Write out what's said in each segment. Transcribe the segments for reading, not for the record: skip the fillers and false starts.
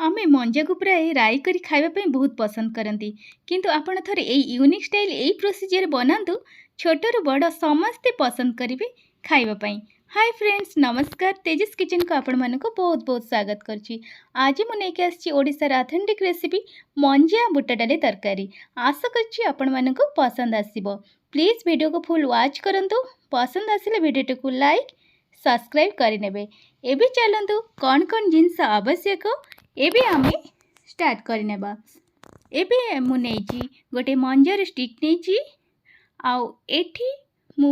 आमे मंजा को प्राय राई करी खाइबा ପାଇଁ बहुत पसंद करती किंतु आपण थरे एई यूनिक स्टाइल एई प्रोसीजर बनातु छोटरू बड़ समस्ते पसंद करेंगे खाइबा ପାଇଁ। हाय फ्रेंड्स नमस्कार तेजस किचन को आपण मानको बहुत बहुत स्वागत करछि। आज मु नेके आछि ओडिसा रा ऑथेंटिक रेसिपी मंजा बुट डाली तरकारी। आशा करछि आपण मानको पसंद आसीबो। प्लीज वीडियो को फुल वॉच करंतु। पसंद आसिले वीडियो को लाइक सब्सक्राइब करि नेबे। एबे चलंतु कोन कोन जिंस आवश्यक एबे आमे स्टार्ट करनेबा। एबे मु नेछि गोटे मंजार स्टिक नेछि आउ एठी मु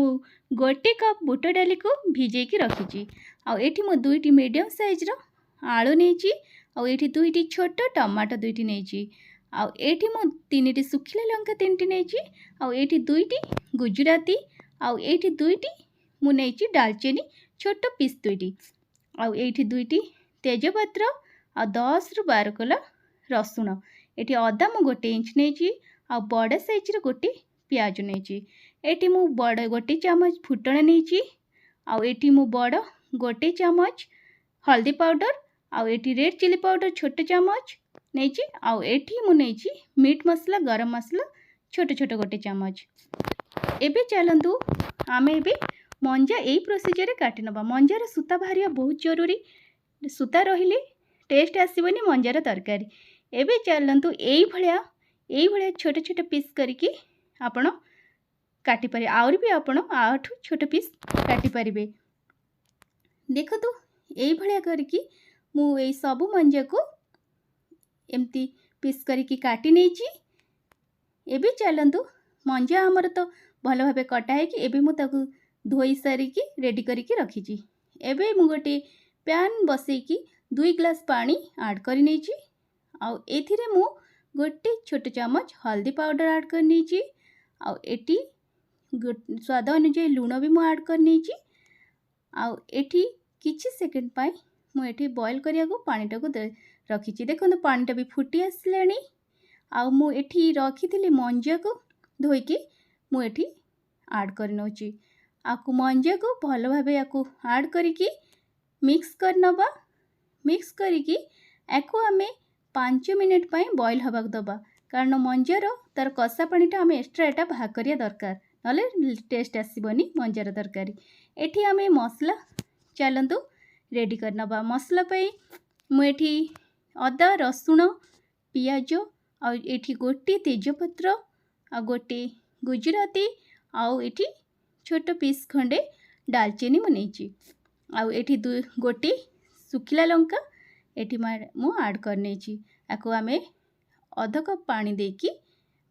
गोटे कप बुट डाली को भिजे की रखिछि। आउ एठी मु दुईटी मीडियम साइज रो आलू नेछि आउ एठी दुईटी छोट टमाटो दुईटी नेछि आउ एठी मु तीनटी सुखिला लंका तीनटी नेछि आउ एठी दुईटी गुजराती आउ एठी दुईटी मु नेछि दालचीनी छोट पीस दुईटी आउ एठी दुईटी तेजपत्र आ 10 रु 12 कला रसुण। एठी अदा मु गोटे इंच नेछि आ बड़ साइज रो गोटे प्याज नेछि। एठी मु बड़ गोटे चम्मच फुटण नेछि आ एठी मु बड़ गोटे चम्मच हल्दी पाउडर आ एठी रेड चिली पाउडर छोट चम्मच नेछि आ एठी मु नेछि मीट मसला गरम मसला छोट छोट गोटे चम्मच। एबे चलंतु आमे एबे मंजा एई प्रोसीजर रे काटि नबा। मंजार सूता बाहरिया बहुत जरूरी, सूता रहिले टेस्ट आसीबनी मंजार तरकारी। एबे चलंतु एई भलिया छोट छोट पीस करके आपण काटि पारे आउर भी आपण आठु छोट पीस काटि पारिबे। देखंतु एई भलिया करके मु एई सब मंजा को एम्ति पीस करके काटि नेछि। एबे चलंतु मंजा हमर तो भल भाबे कटा है कि एबे मु ताकू धोई सारी की रेडी करके रखिछि। एबे मु गोटे पैन बसई की 2 ग्लास पानी ऐड कर नेछि आउ एथिरे मु गोटे छोट चम्मच हल्दी पाउडर ऐड कर नेछि आउ एटी स्वाद अनुसार लूण भी मु ऐड कर नेछि आउ एटी किछि सेकंड पाई मु एटी बॉईल करिया को पानी टाको रखिछि। देखो पानी टा भी फुटी आसलानी आउ मु एटी रखिथिली मंजा को धोई की मु एटी ऐड कर नोछि। आकु मंजा को भल भाबे आकु ऐड करिकी मिक्स कर नबा। मिक्स करिकी एको आमे 5 मिनिट पाई बॉईल हबाक दबा कारण मंजार तार कसा पानीटा आमे एक्स्ट्रा एटा भाग करिया दरकार नले टेस्ट आसीबनी मंजार तरकारी। एठी आमे मसला चलंतु रेडी कर नबा। मसला पई मु एठी अदा रसुण पियाज आ एठी गोटे तेजपत्र आ गोटे गुजराती आउ एठी छोट पीस खंडे दालचीनी मु नेछि आउ एठी गोटे सुखिला लंका एठी मु ऐड कर नेछि। आकु आमे अध कप पानी देकी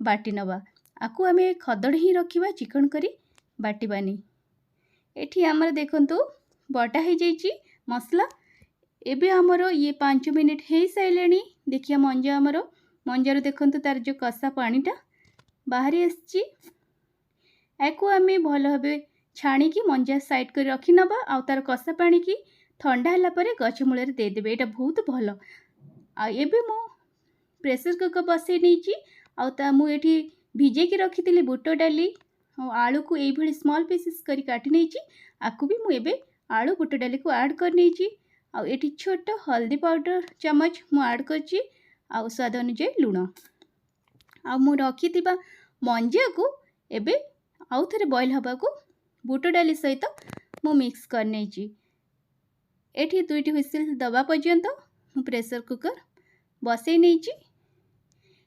बाटी नबा। आकु आमे खदड़ ही रखिबा चिकन करी बाटीबानी। एठी हमर देखंतु बटा हे जाईची मसला। एबे हमरो ये 5 मिनिट हे साइलेनी। देखिया मंजा हमरो मंजार देखंतु तार जो कसा पानीटा बाहरी आछि। एको आमे भल भाबे छाणी की मंजा साइड कर रखी नबा आ तार कसा पानी की ठंडा हला परे गछ मूल दे देबे। एटा बहुत भल। आ एबे मु प्रेशर कुकर बसई नेछि आ ता मु एठी भिजे की रखिथिली बुट डाली आ आलू को एई भली स्मॉल पीसेस करी काटि नेछि। आकु भी मु एबे आलू बुट डाली को ऐड कर नेछि आ एठी छोट हल्दी पाउडर चम्मच मु ऐड करछि आ स्वाद अनुसार लूण आ मु रखिथिबा मंजा को एबे आउ थरे बॉईल हबा को बुट डाली सहित मु मिक्स कर नेछि। एठी 2टी व्हिसिल दबा पर्यंत मु प्रेशर कुकर बसई नेछि।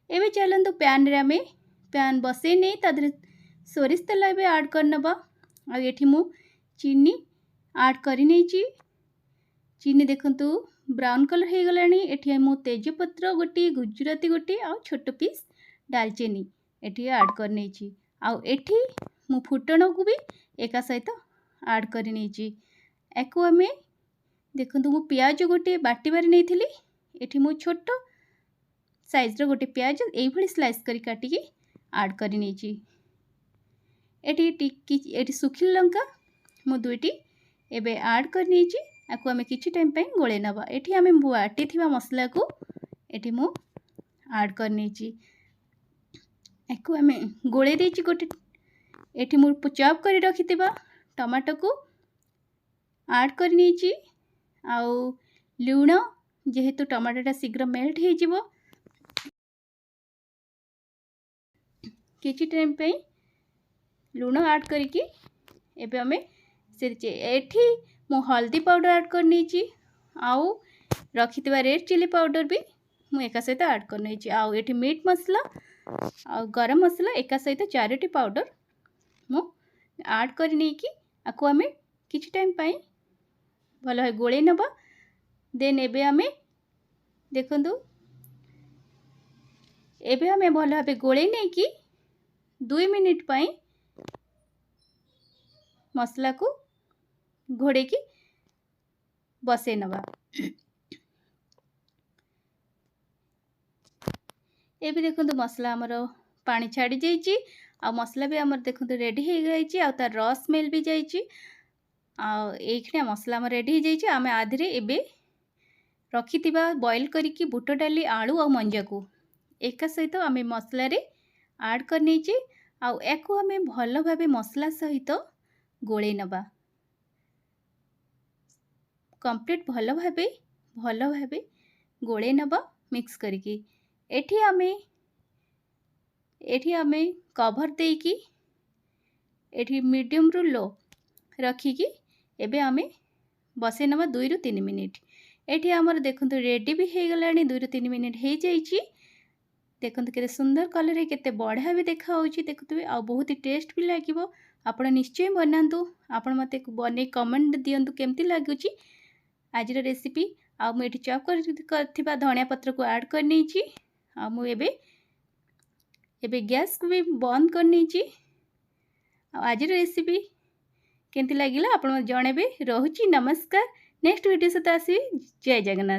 एबे चलंतु पैन रे आमे पैन बसई नै तादरे सोरिष तेल एबे ऐड कर नबा आ एठी मु चीनी ऐड करि नेछि। चीनी देखंतु ब्राउन कलर हे गलानी। एठी मु तेजपत्र गोटी गुजराती गोटी आ छोट पीस दालचीनी एठी ऐड कर नेछि आ एठी मु फुटण को भी एका सहित ऐड करि नेछि। एको आमे देखंतु मु प्याज गोटे बाटीबार नेथिली। एठी मु छोट साइज रो गोटे प्याज एई भली स्लाइस करी काटी की ऐड करि नेछि। एठी सुखिला लंका मु 2टी एबे ऐड कर नेछि। आकु आमे किछि टाइम पे गोळे नबा। एठी आमे बाटी थिबा मसला को एठी मु ऐड कर नेछि। आकु आमे गोळे देछि गोटे एठी मु चॉप करी रखिथिबा टमाटो को ऐड कर नेछि आउ लूण जेहेतु टमाटोटा शीघ्र मेल्ट हो किछि टाइम पे लूण ऐड करके एबे हमें से एठी मु हल्दी पाउडर ऐड करनी आउ रखिथिबा रेड चिली पाउडर भी मु एका सहित ऐड करनी आउ एठी मीट मसला आ गरम मसला एका सहित 4टी पाउडर मु ऐड करनी कि आकु हमें किछि टाइम पाई भल है गोले नबा। देन एबे हमें देखंतु एबे हमें भल भाबे गोले नहीं कि 2 मिनिट पाई मसला को घोड़े की बसे नबा। एबे देखंतु मसला हमर पानी छाड़ी जाइए आ मसला भी हमर देखंतु रेडी हो गई आ तार रस स्मेल भी जाइए आ मसला हमर रेडी हो जाइए। आमे आधरे एबे रखिथिबा बॉईल करिकी बुट डाली आलू आ मंजा को एका सहित आमे मसला रे ऐड करनी आ एको आमे भल भाबे मसला सहित गोले नबा कंप्लीट भल भाबे गोले नबा मिक्स करके एठी आमे कवर देकी एठी मीडियम रु लो रखिकी एबे आमे बसे नबा 2 रु 3 मिनिट। एठी हमर देखंतु रेडी भी हो गलानी 2 रु 3 मिनिट हो जाइए। देखंतु केते सुंदर कलर केते बढ़िया भी देखा होची देखुतबे आ बहुत ही टेस्ट भी लागिवो। आपण निश्चय बनातु आपण मते बने कमेंट दियंतु केमती लागुची आज रेसिपी आ मु एठी चॉप करथिबा धनिया पत्र को ऐड करनी आ मु एबे गैस को भी बंद करनी आज रेसिपी केमती लागिला आपण जनबे। रहुची नमस्कार नेक्स्ट वीडियो सहित आसी जय जगन्नाथ।